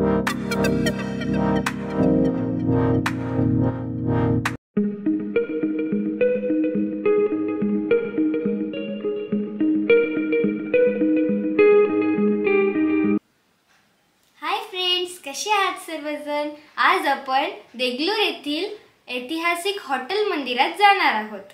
Hi friends, कसे आहात सर्वजण? आज आपण देगलूर येथील ऐतिहासिक हॉटेल मंदिरात जाणार आहोत।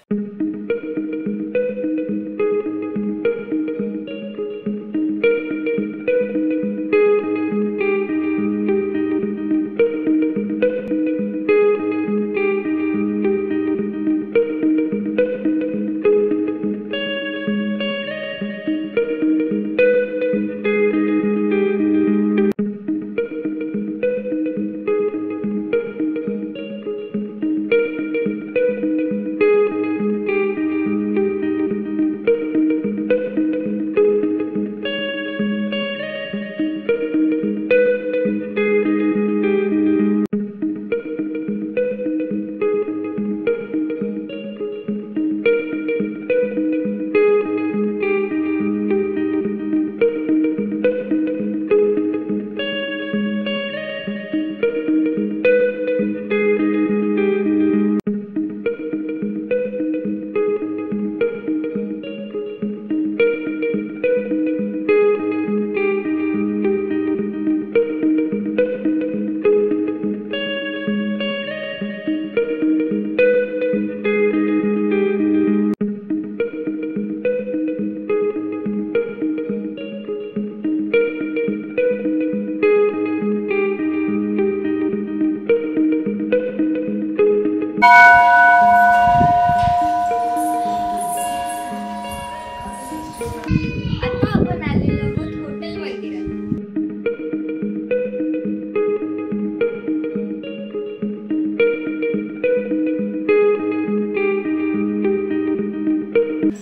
आता आपण आलेलो आहोत हॉटेल मंदिरात।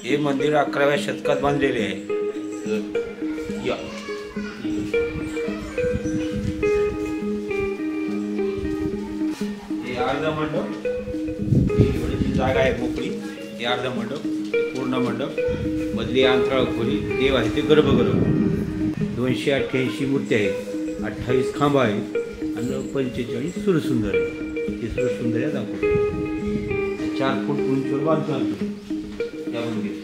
हे मंदिर 11व्या शतकात बांधलेले आहे। हे अर्ध मंडप, ही जागा आहे मोकळी। हे अर्ध मंडप, पूर्ण मंडप, मधली अंतराळ खोली, देव आहे ते गर्भगृह। 288 मूर्ती आहेत, 28 खांब आहेत आणि 45 सुरसुंदर आहे। हे सुरसुंदर दाखवतो। 4 फूट उंचीवर बांधकाम या मंदिर।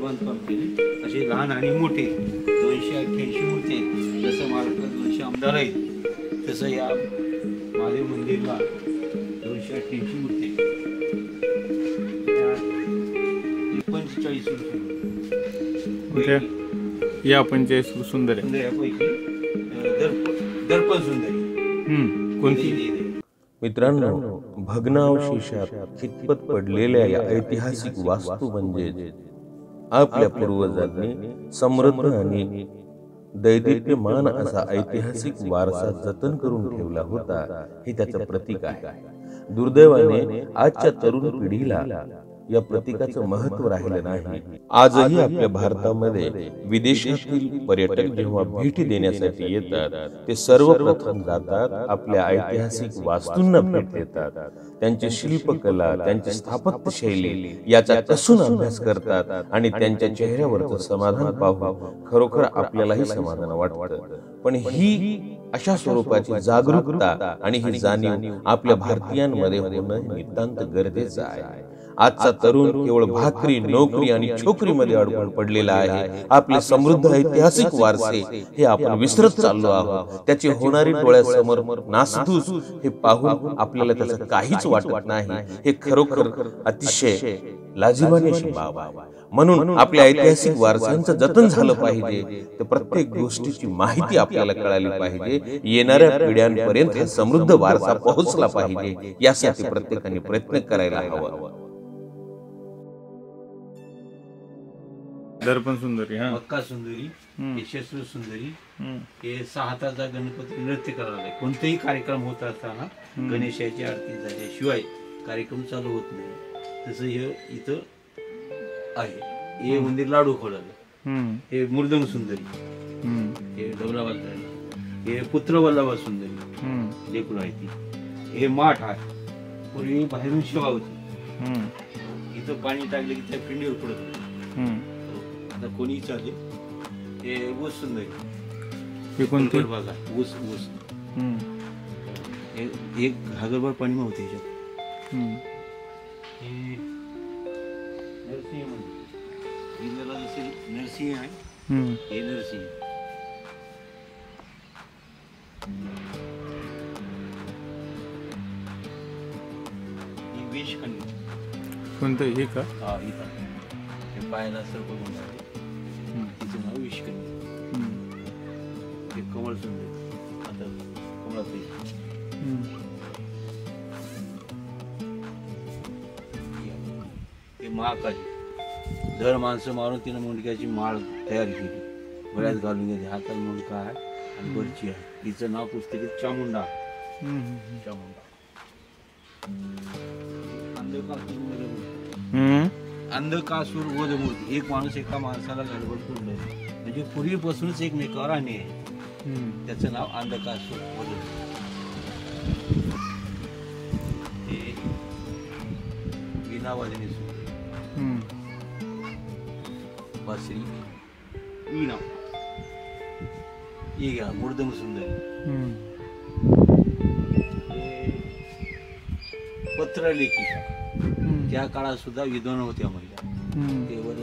बांधकाम केले असे लहान आणि मोठे 288 मूर्ती आहेत। जसं महाराष्ट्रात 200 आमदार आहेत तसं या महादेव मंदिरला 288 मूर्ती आहेत। 45 या 45 सुंदर आहे। यापैकी दर्पण सुंदरी कोणती? मित्रांनो, भग्नावशेषात खितपत पडलेल्या या ऐतिहासिक वास्तू म्हणजे आपल्या पूर्वजांनी समृद्ध आणि दैदिप्यमान असा ऐतिहासिक वारसा जतन करून ठेवला होता, हे त्याचं प्रतीक आहे। दुर्दैवाने आजच्या तरुण पिढीला या प्रतीकाचं महत्त्व राहिलं नाही। आजही आपल्या भारतामध्ये विदेशातील पर्यटक जेव्हा भेटी देण्यासाठी येतात, ते सर्वप्रथम जातात आपल्या ऐतिहासिक वास्तूंना भेट देतात। त्यांची शिल्पकला, त्यांची स्थापत्यशैली याचा कसून अभ्यास करतात आणि त्यांच्या चेहऱ्यावरचं समाधान पाहून खरोखर आपल्यालाही समाधान वाटतं। पण ही अशा स्वरूपाची जागरूकता आणि ही जाणीव आपल्या भारतीयांमध्ये होणं नितांत गरजेचं आहे। आजचा तरुण केवळ भाकरी, नोकरी आणि छोकरीमध्ये अडकून पडलेला आहे। आपले समृद्ध ऐतिहासिक वारसे हे आपण विसरत चाललो आहोत। त्याची होणारी डोळ्यासमोर नासधूस हे पाहून आपल्याला त्याचं काहीच वाटत नाही। हे खरोखर अतिशय लाजिरवाणी बाब आहे। म्हणून आपल्या ऐतिहासिक वारसांचं जतन झालं पाहिजे। तर प्रत्येक गोष्टीची माहिती आपल्याला कळाली पाहिजे। येणाऱ्या पिढ्यांपर्यंत हा समृद्ध वारसा पोहोचला पाहिजे, यासाठी प्रत्येकाने प्रयत्न करायला हवा। दर्पण सुंदरी, मक्का सुंदरी, यशस्वी सुंदरी, हे 6 तासाचा गणपती नृत्य करायला। कोणतेही कार्यक्रम होत असताना गणेशाची आरती झाल्याशिवाय कार्यक्रम चालू होत नाही। तसं हे इथं आहे। हे मंदिर लाडू खोडाला, हे मृदंग सुंदरी, हे डबरा वाजवायला, हे पुत्र वल्लभा सुंदरी लेकरू आहे ती, हे माठ आहे, पूर्वी बाहेरून शिवा होती, हम्म. इथं पाणी टाकलं की त्या पिंडीवर पडत होतं. हम्म. आता कोणी चालले ते ऊस सुंदर हे कोणते? बघा ऊस ऊस हम्म. एक घागरभर पाणी मावते याच्यात. हम्म. हे नरसिंह मंदिर, हिंदूला जसे नरसिंह आहे, हम्म. हे नरसिंह. ही वेशखंडी. कोणतं हे का? हा इथं हे पायाला सर्व गुंड आहे, तिचं नाव विषखंडी. हम्म. हे कमळ सुंदर, आता कमळाचं हम्म. हे महाकाली. दर माणसं मारून तिनं मुंडक्याची माळ तयार केली, गळ्यात घालून घेतली. हातात मुंडका आहे आणि बरची आहे. तिचं नाव पुस्तकात चामुंडा. हम्म. चामुंडा. अंधकासूर वधमूर्ती. हम्म. अंधकासूर वधमूर्ती. एक माणूस एका माणसाला गडबड पुरलं, म्हणजे पूर्वीपासूनच एकमेकावर आणि आहे. हम्म. त्याचं नाव अंधकासूर वधमूर्ती. हे वीणावादनी सुंदरी, हम्म. बासरी, वीणा. ही घ्या मुर्दम सुंदरी. हम्म. पत्रलेखिका. हम्म. त्या काळात सुद्धा विद्वान होत्या महिला. हम्म. ते वर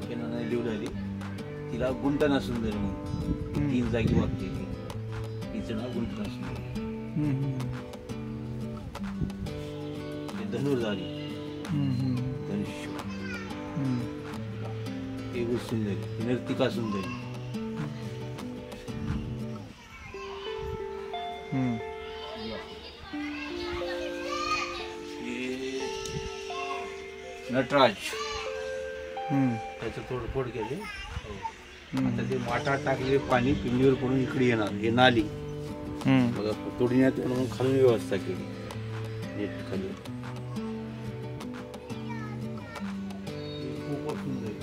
पेनाने लिहून तिला गुंटना सुंदरी म्हणून 3 जागी वागलेली. तिचं नाव गुंटना सुंदरी. हम्म. हे धनुर्धारी, हम्म. धनुष्य. हम्म. हे सुंदरी, नर्तिका सुंदरी. हम्म. हे नटराज. हम्म. त्याचं तोडफोड केले. आता ते माठात टाकले, पाणी पिंडीवर पडून इकडे येणार. हे नाली हम्म. बघा, तोडण्यात म्हणून खालून व्यवस्था केली नीट खाली. पोपट सुंदरी.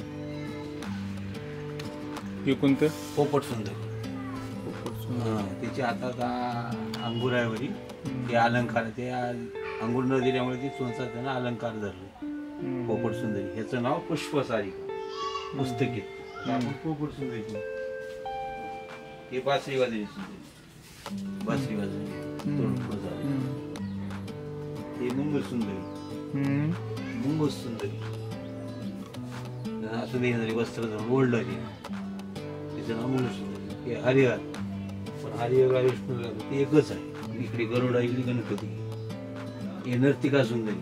हे कोणतं? पोपट सुंदरी. त्याच्या हातात अंगूर आहे वरी. ते अलंकार, ते अंगूर न दिल्यामुळे ती चोंचा त्यानं अलंकार धरले. पोपट सुंदरी. ह्याचं नाव पुष्पसारिका पुस्तकीत. आपण पोपट सुंदरी. हे बासरी वाजली सुंदरी, बासरी वाजली तोडफोड झाली. हे मुंगस सुंदरी. हम्म. मुंगस सुंदरी. असं देणारी वस्त्र धरून ओढणारी, तिचं नाव मुंगस सुंदरी. हे हरिहर. पण हरिहर विष्णू ते एकच आहे. इकडे गरुडा, इकडे गणपती. हे नर्तिका सुंदरी.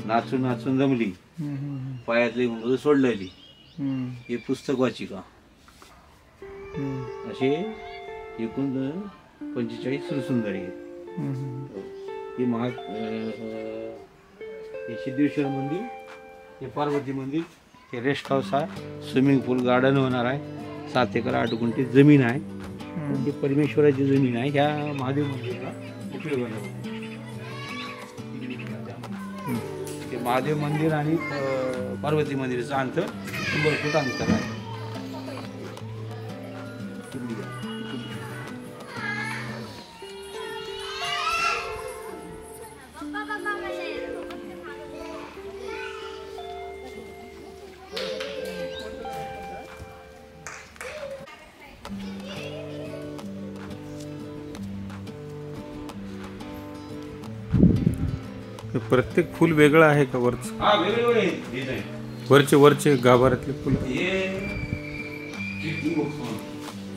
नाचून नाचून जमली, हम्म. पायातली मुंग सोडलेली. हम्म. हे पुस्तक वाचिका. हम्म. असे एकूण 45 सुरसुंदरी आहेत. हम्म. हे हे सिद्धेश्वर मंदिर, हे पार्वती मंदिर, हे रेस्ट हाऊस आहे, स्विमिंग पूल, गार्डन होणार आहे. 7 एकर 8 गुंठे जमीन आहे. ही परमेश्वराची जमीन आहे. ह्या महादेव मंदिरला उपयोग आहे. ते महादेव मंदिर आणि पार्वती मंदिराचं अंतर 100 फूट अंतर आहे. हे प्रत्येक फुल वेगळं आहे का वरचं? हा, वेगवेगळे डिझाईन. वरचे गाभाऱ्यातले फुल.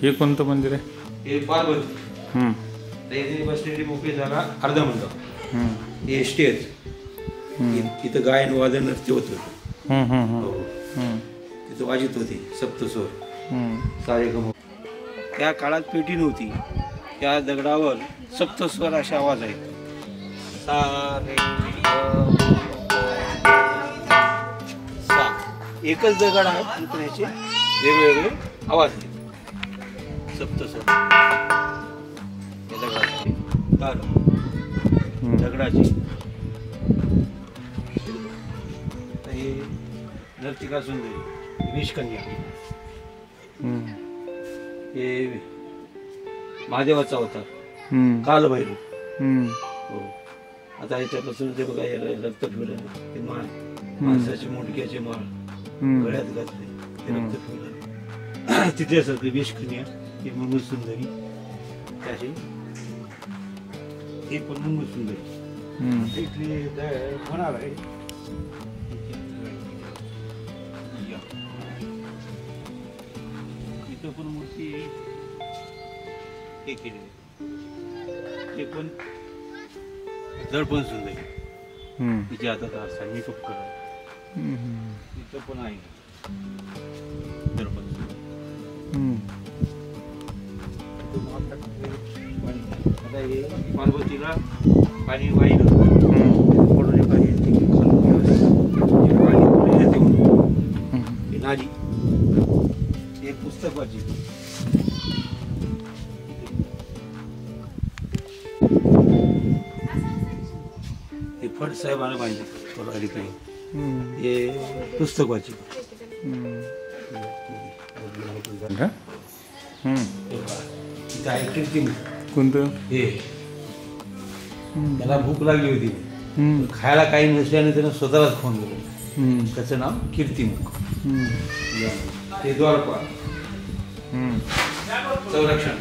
हे कोणतं मंदिर आहे? हे पार्वती. हम्म. त्याची बसलेली मोकळी जागा अर्धा मंडप. हम्म. हे स्टेज. तिथं गायन वादन नृत्य होत होतं. हम्म. हम्म. हम्म. तिथं वाजित होते सप्तस्वर, हम्म. सारेगम. त्या काळात पेटी नव्हती. त्या दगडावर सप्तस्वर असे आवाज आहेत. सा, रे, सा. एकच दगड आहे, पण याचे वेगवेगळे आवाज आहेत. सप्तस्वर. या दगडाचे तार, दगडाची. हे नर्तिका सुंदरी, विषकन्या. हे महादेवाचा अवतार, कालभैरव. हो. आता याच्यापासून ते बघा याला रक्त ठेवलं ते माळ माणसाचे मुंडक्याचे माळ गळ्यात घातले ते रक्त ठेवलं तिथे सगळी विषखनिया ही मंगल सुंदरी त्याची हे पण मंगल सुंदरी इथली होणार आहे इथं पण मूर्ती हे केलेली ते पण जड पण सुंदर तिच्या हातात असा मेकअप करा इथं पण आहे जड पण आता हे पार्वतीला पाणी वाहिलं पडून पाणी येते ही नाली हे पुस्तक वाची हे फड साहेबांना पाहिजे काही हे पुस्तक वाची तिथे आहे कीर्ती कोणतं हे त्याला भूक लागली होती खायला काही नसल्याने त्यानं स्वतःलाच खाऊन गेलो त्याचं नाव कीर्तिमुख ते द्वारपाल संरक्षण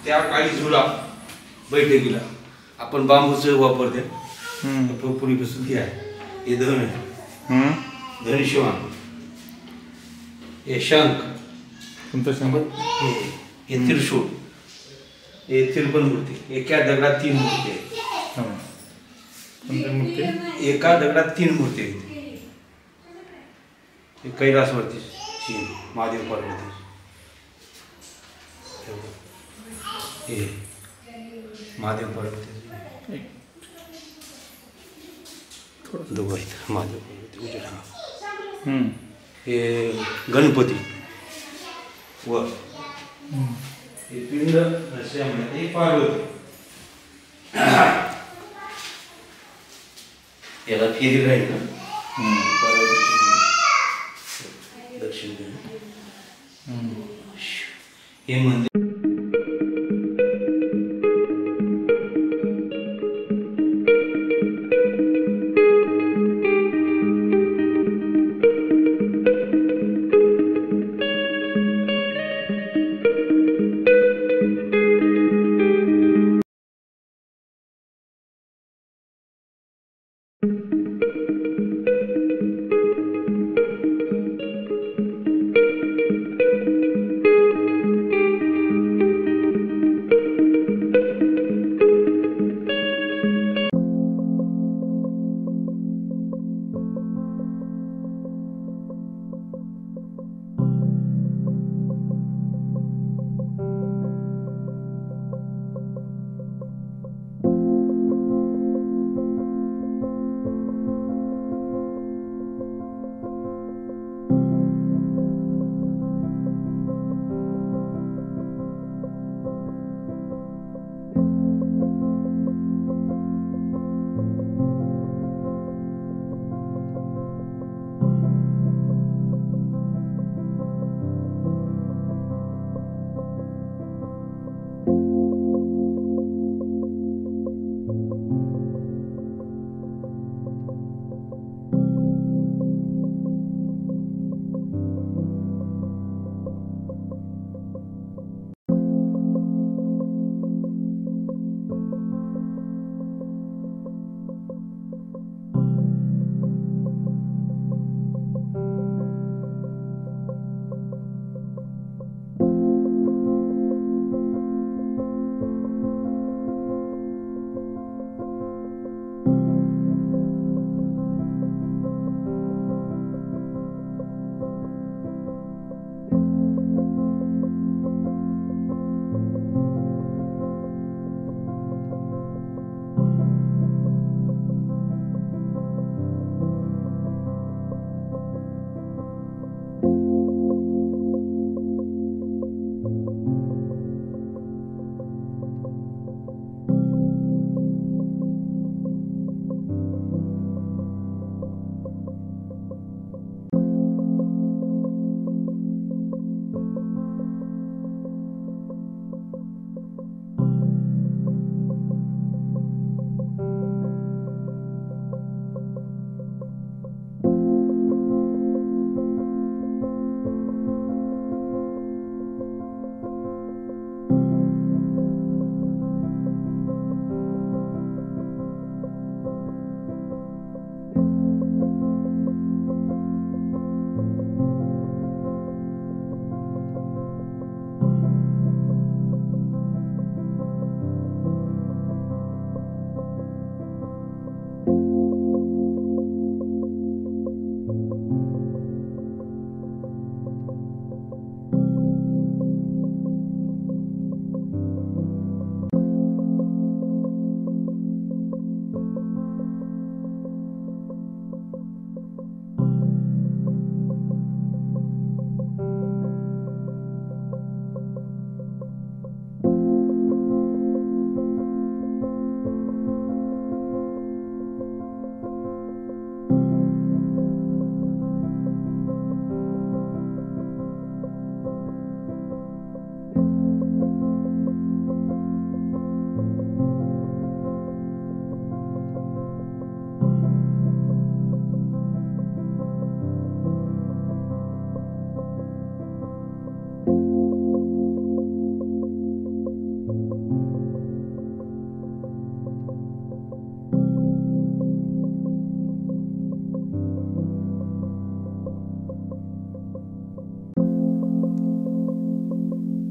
त्या काळी झुला बैठकीला आपण बांबूचं वापरते पूर्वीपासून ती आहे हे धन आहे धनुष्यवान हे शंख कोणतं सांग हे त्रिशूळ हे तिरपण मूर्ती एका दगडात 3 मूर्ती आहेत कोणत्या मूर्ती एका दगडात 3 मूर्ती आहेत हे कैलासवरती महादेव पार्वती हे महादेव पार्वती दोघं आहेत महादेव पार्वती उजडा हे गणपती व हे पिंड नसल्यामुळे पार्वती याला फेरी राहील ना दक्षिण हे मंदिर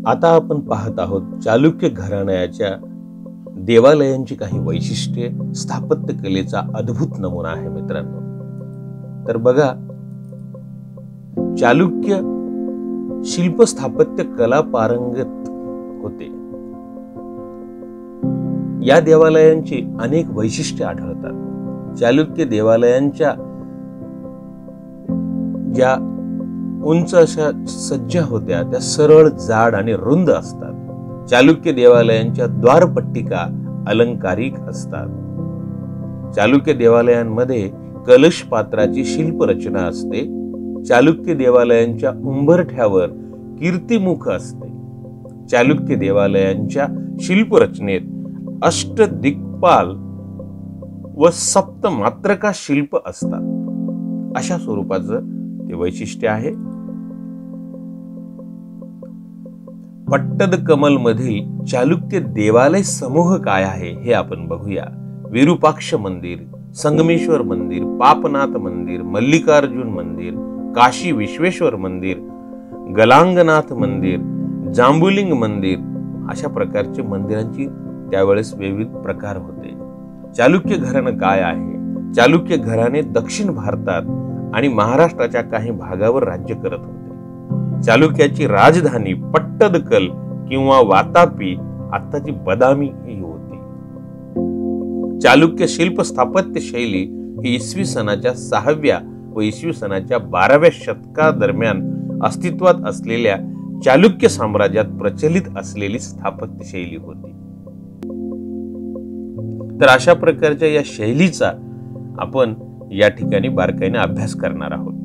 आता आपण पाहत आहोत चालुक्य घराण्याच्या देवालयांची काही वैशिष्ट्ये, स्थापत्य कलेचा अद्भुत नमुना आहे मित्रांनो. तर बघा, चालुक्य शिल्प स्थापत्य कला पारंगत होते. या देवालयांची अनेक वैशिष्ट्ये आढळतात. चालुक्य देवालयांच्या ज्या उंच अशा सज्जा होत्या त्या सरळ, जाड आणि रुंद असतात. चालुक्य देवालयांच्या द्वारपट्टिका अलंकारिक असतात. चालुक्य देवालयांमध्ये कलश पात्राची शिल्परचना असते. चालुक्य देवालयांच्या उंबरठ्यावर कीर्तिमुख असते. चालुक्य देवालयांच्या शिल्परचनेत अष्टदिक्पाल व सप्तमात्रका शिल्प असतात. अशा स्वरूपाचं ते वैशिष्ट्य आहे. पट्टदकमल मधील चालुक्य देवालय समूह काय आहे हे आपण बघूया. विरूपाक्ष मंदिर, संगमेश्वर मंदिर, पापनाथ मंदिर, मल्लिकार्जुन मंदिर, काशी विश्वेश्वर मंदिर, गलांगनाथ मंदिर, जांबुलिंग मंदिर, अशा प्रकारचे मंदिरांची त्यावेळेस विविध प्रकार होते. चालुक्य घराणं काय आहे? चालुक्य घराणे दक्षिण भारतात आणि महाराष्ट्राच्या काही भागावर राज्य करत होते. चालुक्याची राजधानी पट्टदकल किंवा वातापी, आत्ताची बदामी ही होती. चालुक्य शिल्प स्थापत्य शैली ही इसवी सनाच्या 6व्या व इसवी सनाच्या 12व्या शतकादरम्यान अस्तित्वात असलेल्या चालुक्य साम्राज्यात प्रचलित असलेली स्थापत्य शैली होती. तर अशा प्रकारच्या या शैलीचा आपण या ठिकाणी बारकाईने अभ्यास करणार आहोत.